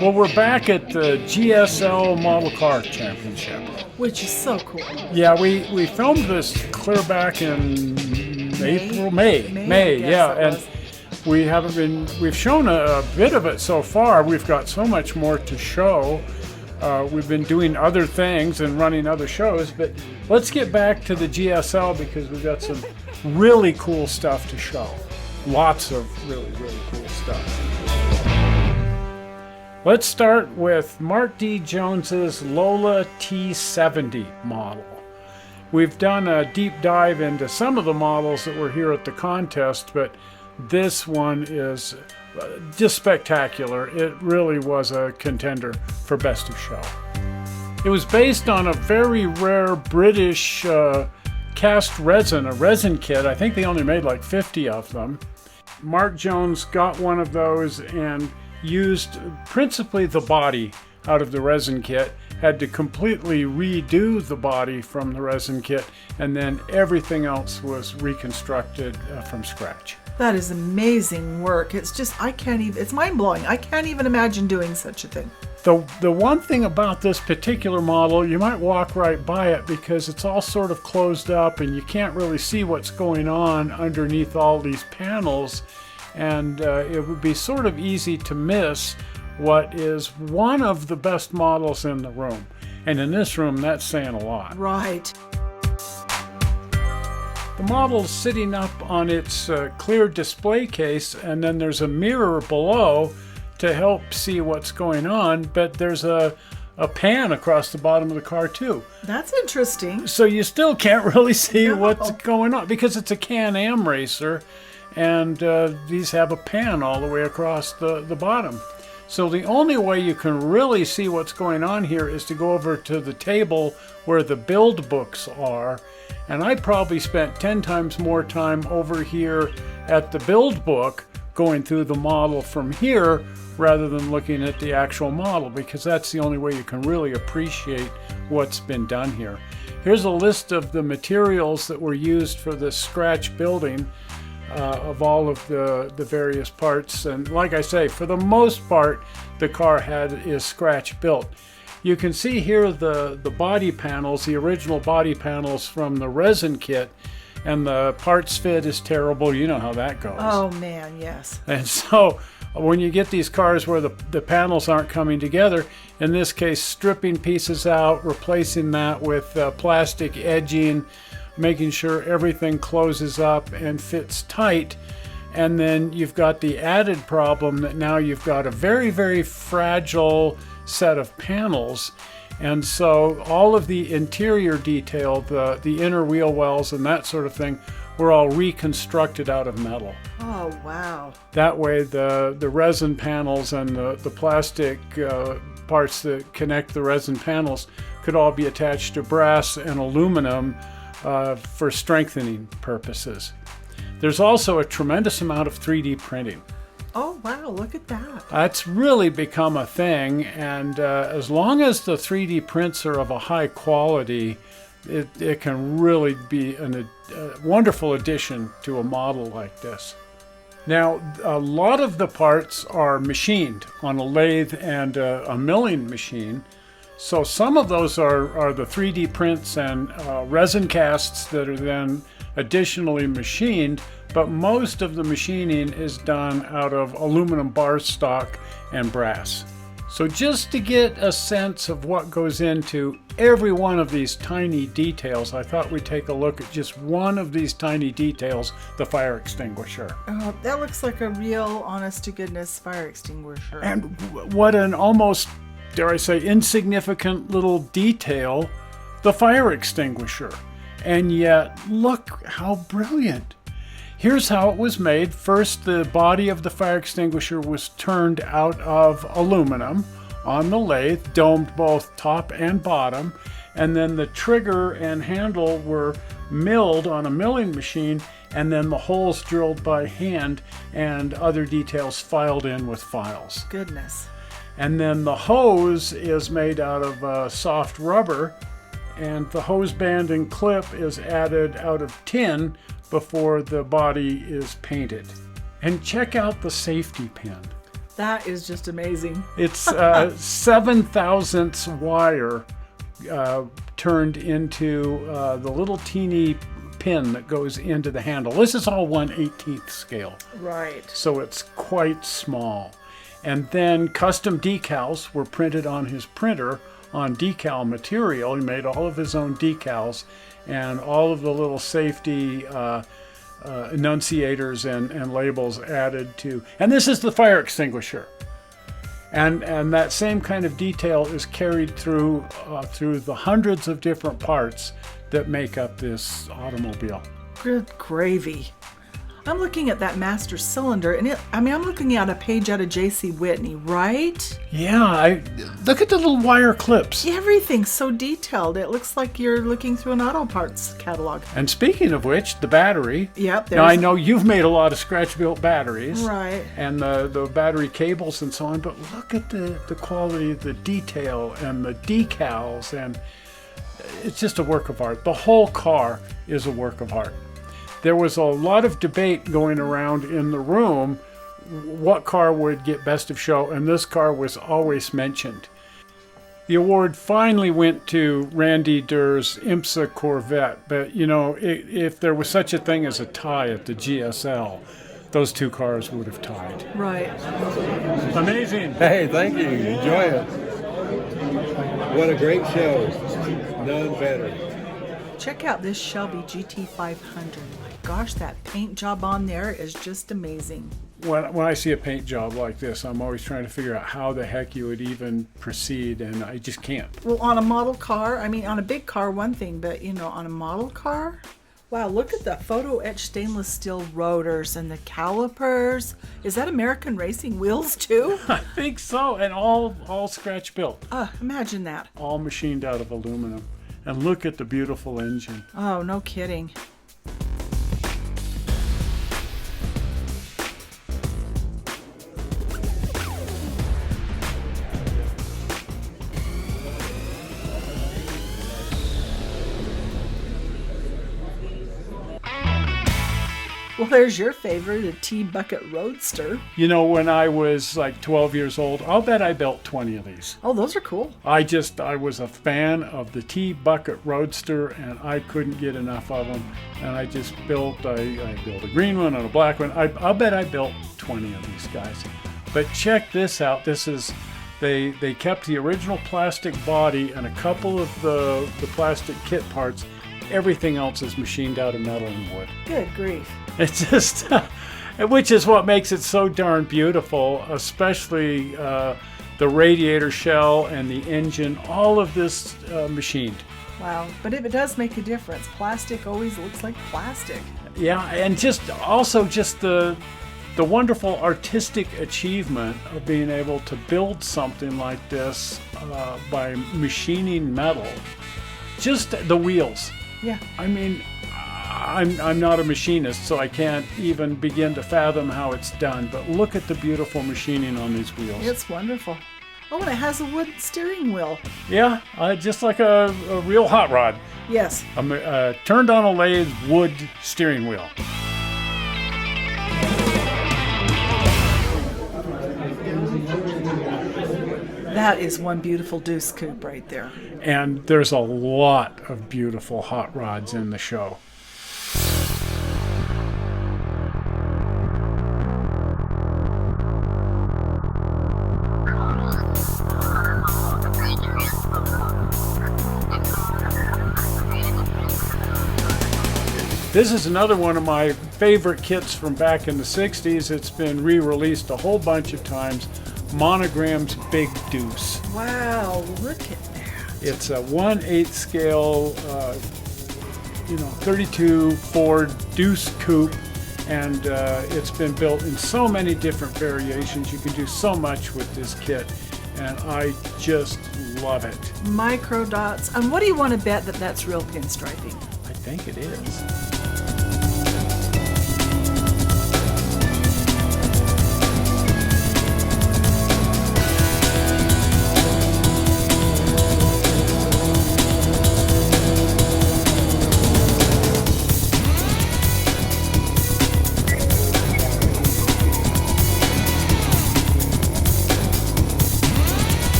Well, we're back at the GSL Model Car Championship. Which is so cool. Yeah, we filmed this clear back in May, yeah, and we've shown a bit of it so far. We've got so much more to show. We've been doing other things and running other shows, but let's get back to the GSL because we've got some really cool stuff to show. Lots of really cool stuff. Let's start with Mark D. Jones's Lola T70 model. We've done a deep dive into some of the models that were here at the contest, but this one is just spectacular. It really was a contender for Best of Show. It was based on a very rare British cast resin, a resin kit. I think they only made like 50 of them. Mark Jones got one of those and used principally the body out of the resin kit, had to completely redo the body from the resin kit, and then everything else was reconstructed from scratch. That is amazing work. It's just, it's mind-blowing. I can't even imagine doing such a thing. The one thing about this particular model, you might walk right by it because it's all sort of closed up and you can't really see what's going on underneath all these panels, and it would be sort of easy to miss what is one of the best models in the room. And in this room, that's saying a lot. Right. The model's sitting up on its clear display case, and then there's a mirror below to help see what's going on, but there's a pan across the bottom of the car too. That's interesting. So you still can't really see what's going on because it's a Can-Am racer, and these have a pan all the way across the bottom. So the only way you can really see what's going on here is to go over to the table where the build books are. And I probably spent 10 times more time over here at the build book going through the model from here rather than looking at the actual model, because that's the only way you can really appreciate what's been done here. Here's a list of the materials that were used for this scratch building of all of the various parts. And like I say, for the most part, the car is scratch built. You can see here the body panels, the original body panels from the resin kit, and the parts fit is terrible. You know how that goes. Oh man, yes. And so when you get these cars where the panels aren't coming together, in this case stripping pieces out, replacing that with plastic edging, making sure everything closes up and fits tight. And then you've got the added problem that now you've got a very fragile set of panels, and so all of the interior detail, the inner wheel wells and that sort of thing, were all reconstructed out of metal. Oh wow. That way the resin panels and the plastic parts that connect the resin panels could all be attached to brass and aluminum for strengthening purposes. There's also a tremendous amount of 3D printing. Oh wow, look at that. It's really become a thing, and as long as the 3D prints are of a high quality, it can really be a wonderful addition to a model like this. Now, a lot of the parts are machined on a lathe and a milling machine. So some of those are the 3D prints and resin casts that are then additionally machined, but most of the machining is done out of aluminum bar stock and brass. So just to get a sense of what goes into every one of these tiny details, I thought we'd take a look at just one of these tiny details, the fire extinguisher. Oh, that looks like a real honest-to-goodness fire extinguisher. And what an almost, dare I say, insignificant little detail, the fire extinguisher. And yet, look how brilliant. Here's how it was made. First, the body of the fire extinguisher was turned out of aluminum on the lathe, domed both top and bottom, and then the trigger and handle were milled on a milling machine, and then the holes drilled by hand and other details filed in with files. Goodness. And then the hose is made out of soft rubber, and the hose band and clip is added out of tin before the body is painted. And check out the safety pin. That is just amazing. It's 7 thousandths wire turned into the little teeny pin that goes into the handle. This is all 1/18th scale. Right. So it's quite small. And then custom decals were printed on his printer on decal material. He made all of his own decals and all of the little safety enunciators and labels added to. And this is the fire extinguisher. And that same kind of detail is carried through the hundreds of different parts that make up this automobile. Good gravy. I'm looking at that master cylinder, and I'm looking at a page out of J.C. Whitney, right? Yeah, look at the little wire clips. Everything's so detailed. It looks like you're looking through an auto parts catalog. And speaking of which, the battery. Yep. Now, I know you've made a lot of scratch-built batteries. Right. And the battery cables and so on, but look at the quality, the detail, and the decals, and it's just a work of art. The whole car is a work of art. There was a lot of debate going around in the room what car would get best of show, and this car was always mentioned. The award finally went to Randy Durr's IMSA Corvette, but you know, if there was such a thing as a tie at the GSL, those two cars would have tied. Right. Amazing. Hey, thank you. Enjoy it. What a great show. None better. Check out this Shelby GT500. My gosh, that paint job on there is just amazing. When I see a paint job like this, I'm always trying to figure out how the heck you would even proceed, and I just can't. Well, on a model car, on a big car, one thing, but on a model car, wow, look at the photo etched stainless steel rotors and the calipers. Is that American racing wheels too? I think so, and all scratch built. Imagine that. All machined out of aluminum. And look at the beautiful engine. Oh, no kidding. Well, there's your favorite, a T-Bucket Roadster. You know, when I was like 12 years old, I'll bet I built 20 of these. Oh, those are cool. I was a fan of the T-Bucket Roadster, and I couldn't get enough of them. And I just built, I built a green one and a black one. I'll bet I built 20 of these guys. But check this out. This is, they kept the original plastic body and a couple of the plastic kit parts. Everything else is machined out of metal and wood. Good grief. It's just, which is what makes it so darn beautiful, especially the radiator shell and the engine, all of this machined. Wow, but it does make a difference. Plastic always looks like plastic. Yeah, and just the wonderful artistic achievement of being able to build something like this by machining metal. Just the wheels. Yeah. I'm not a machinist, so I can't even begin to fathom how it's done, but look at the beautiful machining on these wheels. It's wonderful. Oh, and it has a wood steering wheel. Yeah, just like a real hot rod. Yes. A turned on a lathe wood steering wheel. That is one beautiful Duce Coupe right there. And there's a lot of beautiful hot rods in the show. This is another one of my favorite kits from back in the 60s. It's been re-released a whole bunch of times. Monogram's Big Duce. Wow, look at that. It's a 1/8 scale, 32 Ford Duce Coupe, and it's been built in so many different variations. You can do so much with this kit, and I just love it. Micro dots. And what do you want to bet that that's real pinstriping? I think it is.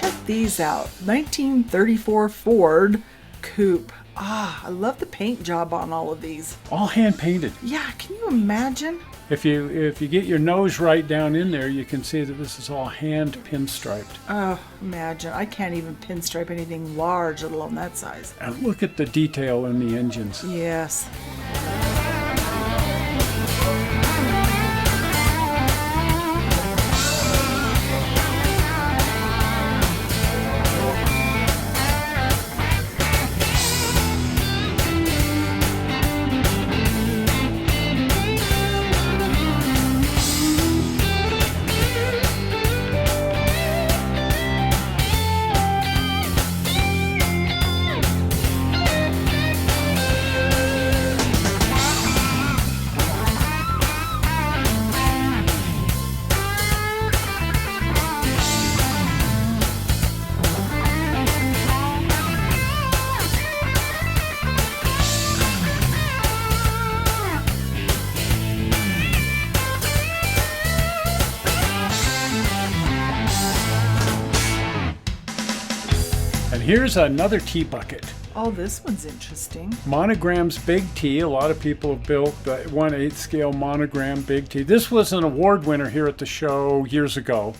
Check these out. 1934 Ford Coupe. Ah, I love the paint job on all of these. All hand painted. Yeah, can you imagine? If you get your nose right down in there, you can see that this is all hand pinstriped. Oh, imagine. I can't even pinstripe anything large, let alone that size. And look at the detail in the engines. Yes. And here's another T bucket. Oh, this one's interesting. Monogram's Big T. A lot of people have built the 1/8 scale monogram Big T. This was an award winner here at the show years ago,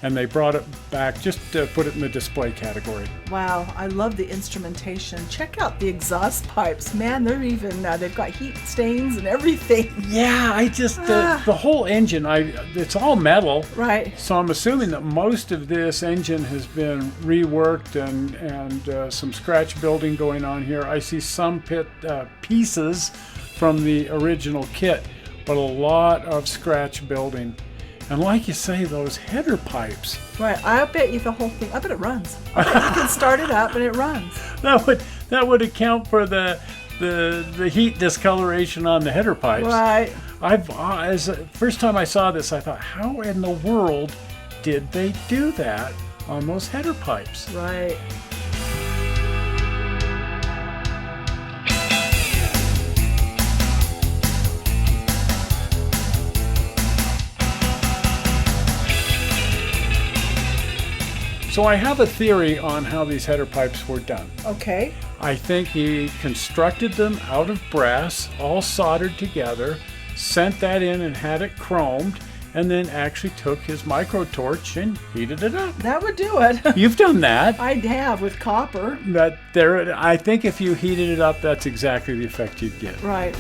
and they brought it back just to put it in the display category. Wow, I love the instrumentation. Check out the exhaust pipes. Man, they're even, they've got heat stains and everything. Yeah, I just, the whole engine, it's all metal. Right. So I'm assuming that most of this engine has been reworked and some scratch building going on here. I see some pieces from the original kit, but a lot of scratch building. And like you say, those header pipes. Right, I bet you the whole thing, I bet it runs. I bet you can start it up and it runs. That would account for the heat discoloration on the header pipes. Right. First time I saw this, I thought, how in the world did they do that on those header pipes? Right. So I have a theory on how these header pipes were done. Okay. I think he constructed them out of brass, all soldered together, sent that in and had it chromed, and then actually took his micro torch and heated it up. That would do it. You've done that. I have with copper. I think if you heated it up, that's exactly the effect you'd get. Right.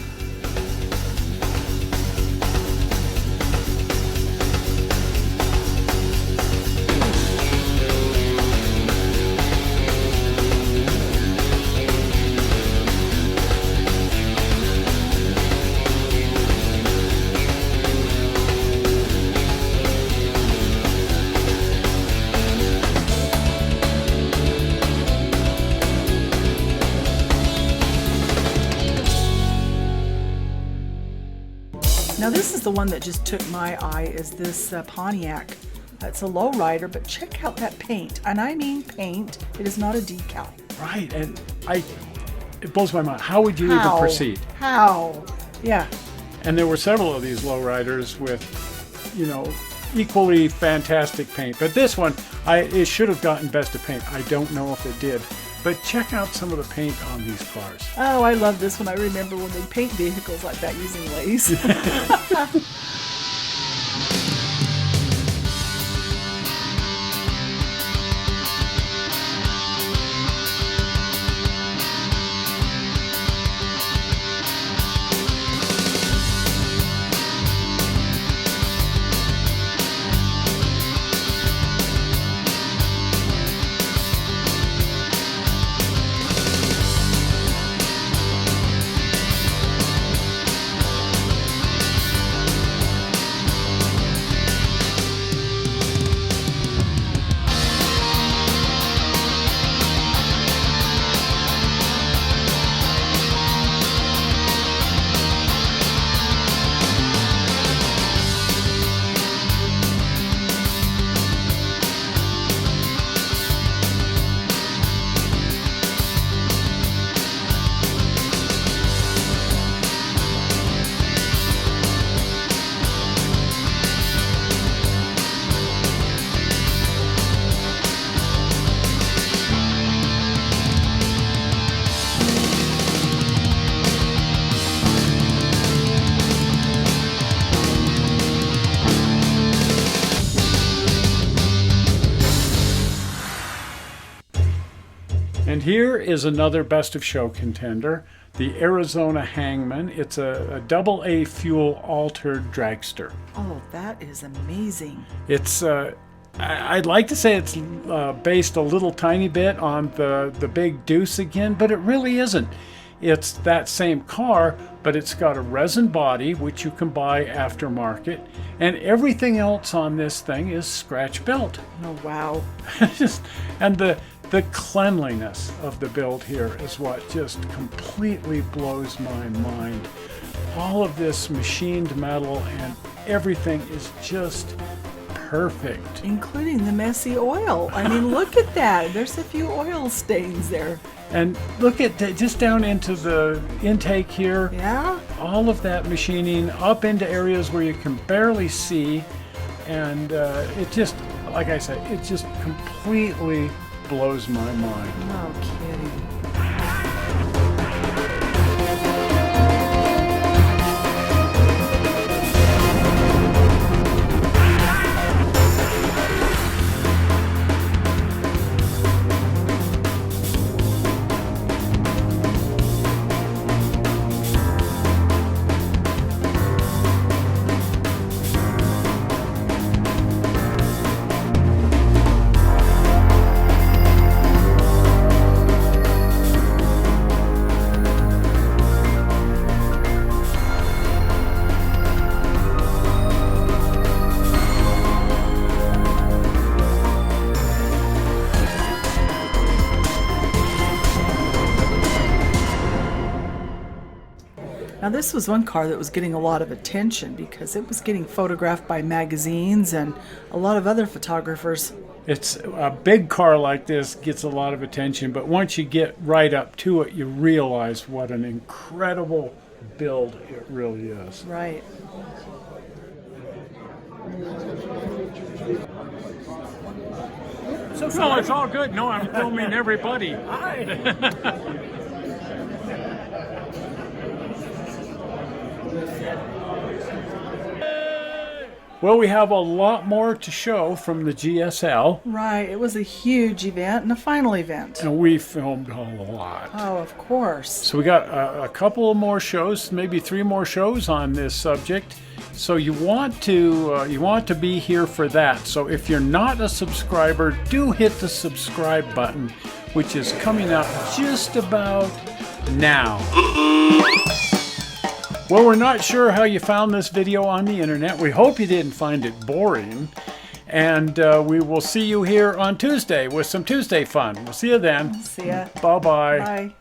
Now this is the one that just took my eye, is this Pontiac. It's a lowrider, but check out that paint. And I mean paint. It is not a decal. Right, and it blows my mind. How would you even proceed? How? Yeah. And there were several of these lowriders with, equally fantastic paint. But this one, it should have gotten best of paint. I don't know if it did. But check out some of the paint on these cars. Oh, I love this one. I remember when they paint vehicles like that using lace. And here is another best of show contender, the Arizona Hangman. It's a AA fuel altered dragster. Oh, that is amazing. It's I'd like to say it's based a little tiny bit on the big Duce again, but it really isn't. It's that same car, but it's got a resin body, which you can buy aftermarket, and everything else on this thing is scratch built. Oh, wow. And the cleanliness of the build here is what just completely blows my mind. All of this machined metal and everything is just perfect. Including the messy oil. I mean, look at that. There's a few oil stains there. And look at that, just down into the intake here. Yeah? All of that machining up into areas where you can barely see. And it just, like I said, it just completely blows my mind. No kidding. Now, this was one car that was getting a lot of attention because it was getting photographed by magazines and a lot of other photographers. It's a big car like this gets a lot of attention, but once you get right up to it, you realize what an incredible build it really is. Right. No, it's all good. No, I'm filming everybody. Well, we have a lot more to show from the GSL. Right. It was a huge event and a final event. And we filmed a lot. Oh, of course. So we got a couple of more shows, maybe 3 more shows on this subject. So you want to be here for that. So if you're not a subscriber, do hit the subscribe button, which is coming up just about now. Well, we're not sure how you found this video on the internet. We hope you didn't find it boring. And we will see you here on Tuesday with some Tuesday fun. We'll see you then. See ya. Bye-bye. Bye.